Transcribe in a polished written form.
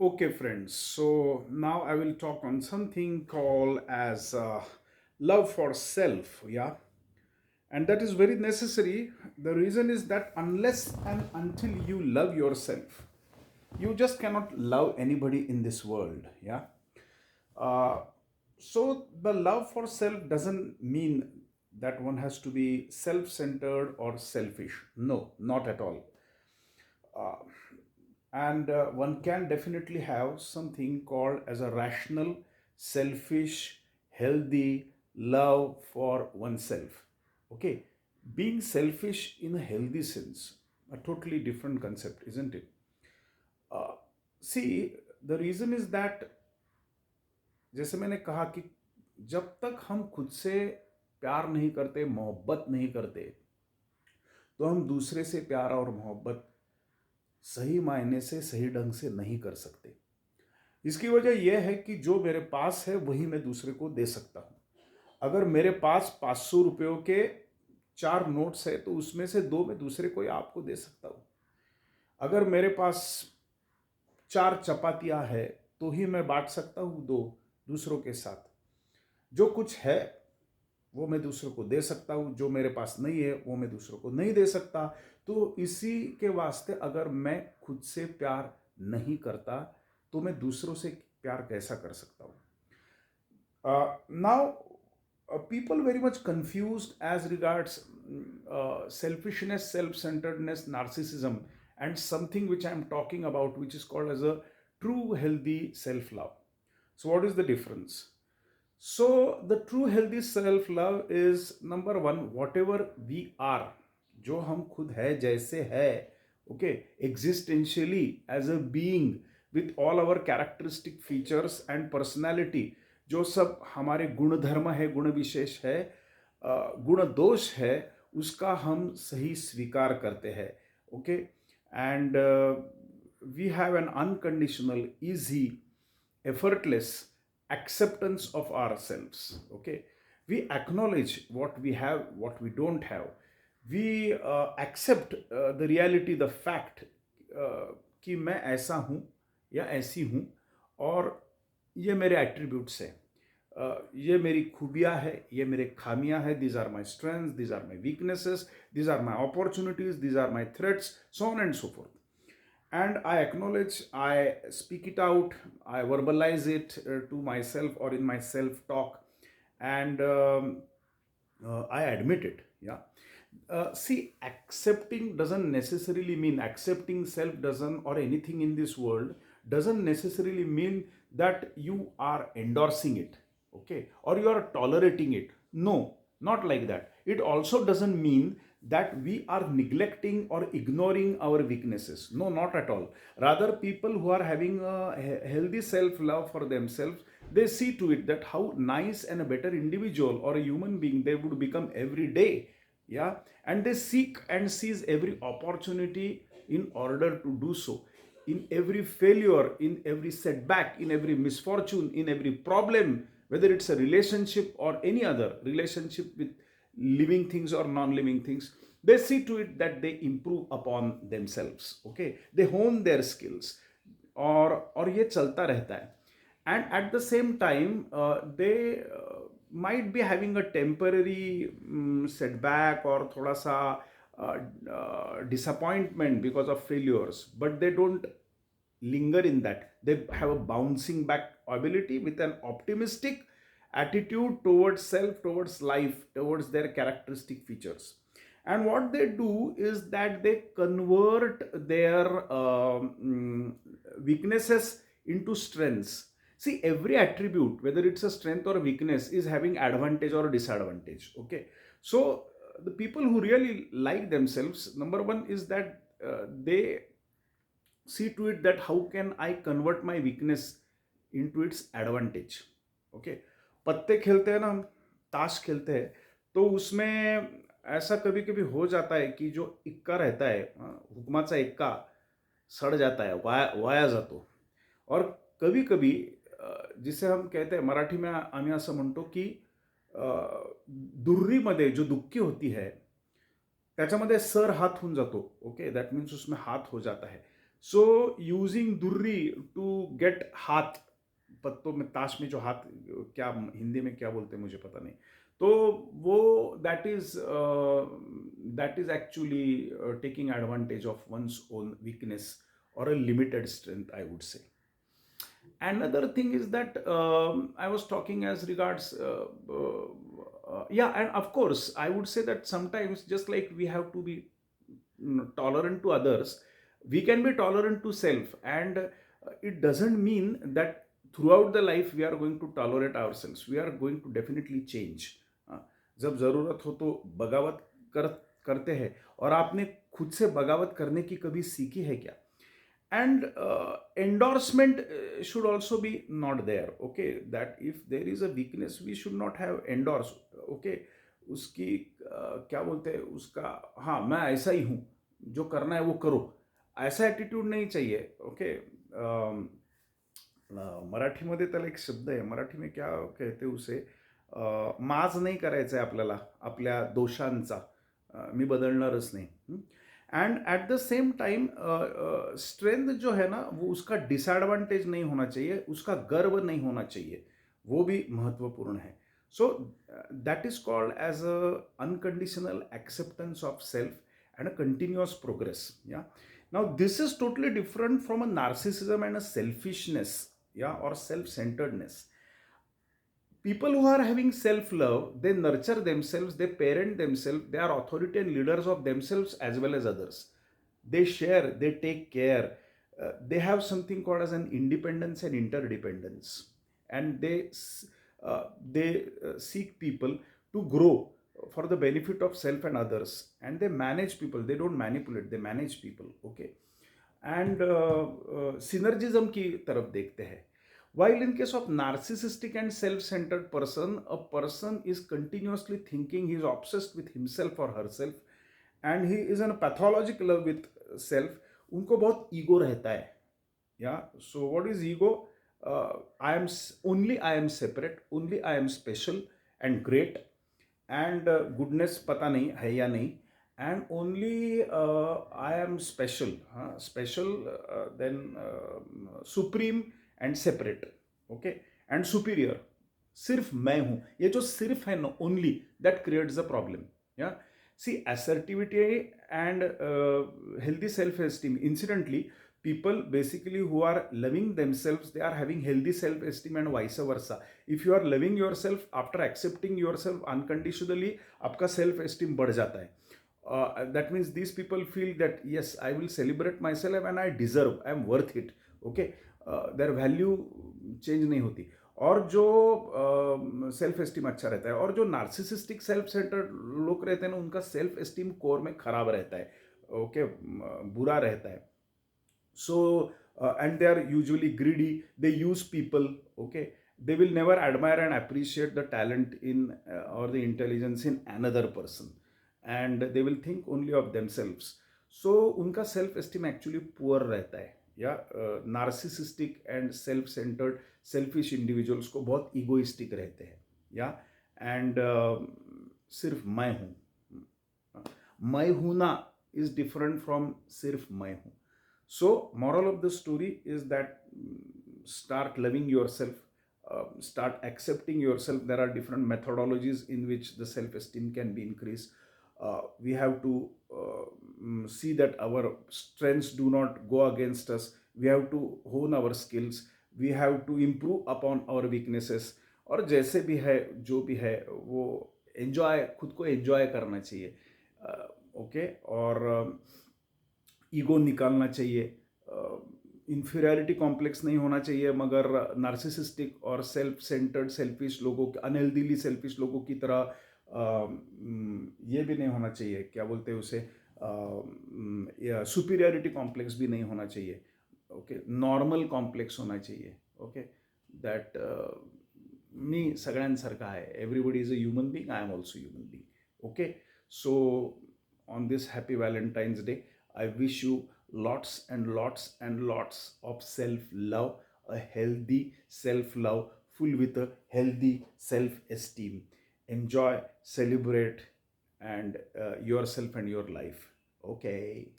Okay, friends. So now I will talk on something called as love for self. Yeah, and that is very necessary. The reason is that unless and until you love yourself, you just cannot love anybody in this world. Yeah. Uh, so the love for self doesn't mean that one has to be self-centered or selfish. No, not at all. Uh, and one can definitely have something called as a rational, selfish, healthy love for oneself. Okay, being selfish in a healthy sense, a totally different concept, isn't it? uh, See, the reason is that जैसे मैंने कहा कि जब तक हम खुद से प्यार नहीं करते, मोहब्बत नहीं करते, तो हम दूसरे से प्यार और मोहब्बत सही मायने से सही ढंग से नहीं कर सकते। इसकी वजह यह है कि जो मेरे पास है वही मैं दूसरे को दे सकता हूँ। अगर मेरे पास 500 रुपयों के 4 नोट्स है तो उसमें से 2 मैं दूसरे को या आपको दे सकता हूँ। अगर मेरे पास 4 चपातियाँ है तो ही मैं बांट सकता हूँ 2 दूसरों के साथ। जो कुछ है वो मैं दूसरों को दे सकता हूँ, जो मेरे पास नहीं है वो मैं दूसरों को नहीं दे सकता। तो इसी के वास्ते अगर मैं खुद से प्यार नहीं करता तो मैं दूसरों से प्यार कैसा कर सकता हूँ? Now, people very much confused as regards selfishness, self-centeredness, narcissism, and something which I'm talking about, which is called as a true healthy self-love. So, what is the difference? So, the true healthy self-love is number one, whatever we are, जो हम खुद है जैसे है, okay, existentially as a being with all our characteristic features and personality, जो सब हमारे गुण धर्म है, गुण विशेष है, गुण दोष है, उसका हम सही स्वीकार करते हैं, okay, and we have an unconditional easy effortless acceptance of ourselves. Okay, we acknowledge what we have, what we don't have. We accept the reality, the fact कि मैं ऐसा हूँ या ऐसी हूँ, और ये मेरे एट्रीब्यूट्स हैं, ये मेरी खूबियाँ है, ये मेरे खामियाँ है, these are my strengths, these are my weaknesses, these are my opportunities, these are my threats, so on and so forth. And I acknowledge, I speak it out, I verbalize it to myself or in my self talk, and I admit it. Yeah. See, accepting doesn't necessarily mean accepting self doesn't, or anything in this world doesn't necessarily mean that you are endorsing it, okay, or you are tolerating it. No, not like that. It also doesn't mean that we are neglecting or ignoring our weaknesses. No, not at all. Rather, people who are having a healthy self love for themselves, they see to it that how nice and a better individual or a human being they would become every day. Yeah, and they seek and seize every opportunity in order to do so. In every failure, in every setback, in every misfortune, in every problem, whether it's a relationship or any other relationship with living things or non-living things, they see to it that they improve upon themselves. Okay, they hone their skills, और ये चलता रहता है. And at the same time, they might be having a temporary setback or thoda sa disappointment because of failures, but they don't linger in that. They have a bouncing back ability with an optimistic attitude towards self, towards life, towards their characteristic features. And what they do is that they convert their weaknesses into strengths. See, every attribute, whether it's a strength or a weakness, is having advantage or disadvantage. Okay, so the people who really like themselves, number one is that they see to it that how can I convert my weakness into its advantage. Okay, पत्ते खेलते हैं ना हम, ताश खेलते हैं, तो उसमें ऐसा कभी कभी हो जाता है कि जो इक्का रहता है, हुकमाचा इक्का सड़ जाता है, वाया जातो. और कभी कभी जिसे हम कहते हैं मराठी में आम्ही असं म्हणतो की दुर्रीमध्ये जो दुःखी होती है त्याच्यामध्ये सर हाथ होऊन जातो. ओके, दैट मीन्स उसमें हाथ हो जाता है. So using durri to get हाथ, पत्तों में, ताश में जो हाथ, क्या हिंदी में क्या बोलते हैं मुझे पता नहीं, तो वो that is actually taking advantage of one's own weakness or a limited strength, I would say. Another thing is that I was talking as regards, yeah, and of course, I would say that sometimes, just like we have to be tolerant to others, we can be tolerant to self, and it doesn't mean that throughout the life we are going to tolerate ourselves. We are going to definitely change. जब ज़रूरत हो तो बगावत करते हैं, और आपने खुद से बगावत करने की कभी सीखी है क्या? And endorsement should also be not there, okay, that if there is a weakness we should not have endorse, okay, उसकी क्या बोलते हैं उसका, हाँ मैं ऐसा ही हूँ, जो करना है वो करो, ऐसा एटीट्यूड नहीं चाहिए, ओके. मराठीमध्ये त्याला एक शब्द आहे, मराठी में क्या कहते उसे, माज नाही करायचं आहे आपल्याला आपल्या दोषांचा, मी बदलणारच नाही. And at the same time strength जो है ना, वो उसका डिसएडवांटेज नहीं होना चाहिए, उसका गर्व नहीं होना चाहिए, वो भी महत्वपूर्ण है. So that is called as a unconditional acceptance of self and a continuous progress. Yeah, now this is totally different from a narcissism and a selfishness, yeah, or self-centeredness. People who are having self-love, they nurture themselves, they parent themselves, they are authority and leaders of themselves as well as others. They share, they take care, they have something called as an independence and interdependence, and they seek people to grow for the benefit of self and others, and they manage people, they don't manipulate, they manage people, okay. And synergism की तरफ देखते हैं. While in case of narcissistic and self-centered person, a person is continuously thinking, he is obsessed with himself or herself, and he is in a pathologic love with self. उनको बहुत ego रहता है. Yeah, so what is ego? I am separate, only I am special and great, and goodness पता नहीं है या नहीं, and only I am special, special, then supreme and separate, okay, and superior. सिर्फ मैं हूं, ये जो सिर्फ है ना, only, that creates a problem. या, सी assertivity and healthy self esteem, incidentally, people basically who are loving themselves, they are having healthy self esteem and vice versa. If you are loving yourself, after accepting yourself unconditionally, आपका self esteem बढ़ जाता है. That means these people feel that yes, I will celebrate myself and I deserve, I am worth it, okay. Their value change नहीं होती. और जो self esteem अच्छा रहता है, और जो नार्सिसिस्टिक सेल्फ सेंटर्ड लोग रहते हैं ना, उनका सेल्फ एस्टीम कोर में खराब रहता है, ओके, बुरा रहता है. So and they are usually greedy, they use people, okay, they will never admire and appreciate the talent in or the intelligence in another person, and they will think only of themselves. So उनका self esteem actually poor रहता है. या, narcissistic and self centred selfish individuals को बहुत egoistic रहते हैं. या, and सिर्फ मैं हूं ना इज डिफरेंट फ्रॉम सिर्फ मैं हूं. So moral of the story is that start loving yourself, start accepting yourself. There are different methodologies in which the self-esteem can be increased. We have to see that our strengths do not go against us. We have to hone our skills. We have to improve upon our weaknesses. और जैसे भी है, जो भी है, वो enjoy, खुद को एंजॉय करना चाहिए, ओके. और ईगो निकालना चाहिए, इन्फीरियरिटी कॉम्प्लेक्स नहीं होना चाहिए, मगर नार्सिसिस्टिक और सेल्फ सेंटर्ड सेल्फिश लोगों, अनहेल्दीली सेल्फिश लोगों की तरह ये भी नहीं होना चाहिए, क्या बोलते हैं उसे, सुपीरियरिटी कॉम्प्लेक्स भी नहीं होना चाहिए, ओके. नॉर्मल कॉम्प्लेक्स होना चाहिए, ओके. दैट मी सगळ्यांसारखा आहे, everybody is a human being, I am also human being, okay. So on this happy Valentine's Day, I wish you lots and lots and lots of self-love, a healthy self-love, full with a healthy self-esteem. Enjoy, celebrate, and yourself and your life. Okay.